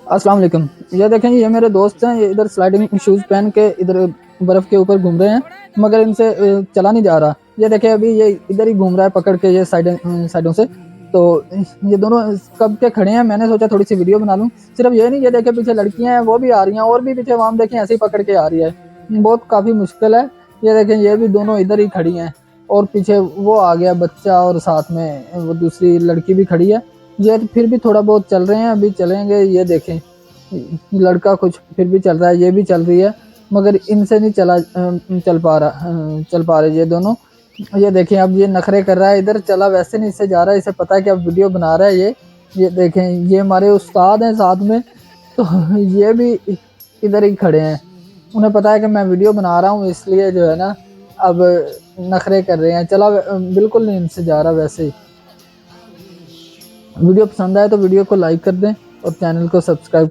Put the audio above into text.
अस्सलाम वालेकुम। ये देखें, ये मेरे दोस्त हैं, ये इधर स्लाइडिंग शूज़ पहन के इधर बर्फ़ के ऊपर घूम रहे हैं, मगर इनसे चला नहीं जा रहा। ये देखें, अभी ये इधर ही घूम रहा है पकड़ के ये साइडों से। तो ये दोनों कब के खड़े हैं, मैंने सोचा थोड़ी सी वीडियो बना लूँ। सिर्फ ये नहीं, ये देखें पीछे लड़कियां हैं, वो भी आ रही हैं, और भी पीछे वाम देखें ऐसे ही पकड़ के आ रही है। बहुत काफ़ी मुश्किल है। ये देखें, ये भी दोनों इधर ही खड़ी हैं, और पीछे वो आ गया बच्चा, और साथ में वो दूसरी लड़की भी खड़ी है। ये तो फिर भी थोड़ा बहुत चल रहे हैं, अभी चलेंगे। ये देखें, लड़का कुछ फिर भी चल रहा है, ये भी चल रही है, मगर इनसे नहीं चल पा रहे ये दोनों। ये देखें, अब ये नखरे कर रहा है, इधर चला वैसे नहीं, इससे जा रहा है, इसे पता है कि अब वीडियो बना रहा है ये देखें, ये हमारे उस्ताद हैं साथ में, तो ये भी इधर ही खड़े हैं। उन्हें पता है कि मैं वीडियो बना रहा हूँ, इसलिए जो है ना, अब नखरे कर रहे हैं। चला बिल्कुल नहीं इनसे जा रहा वैसे ही। वीडियो पसंद आए तो वीडियो को लाइक कर दें और चैनल को सब्सक्राइब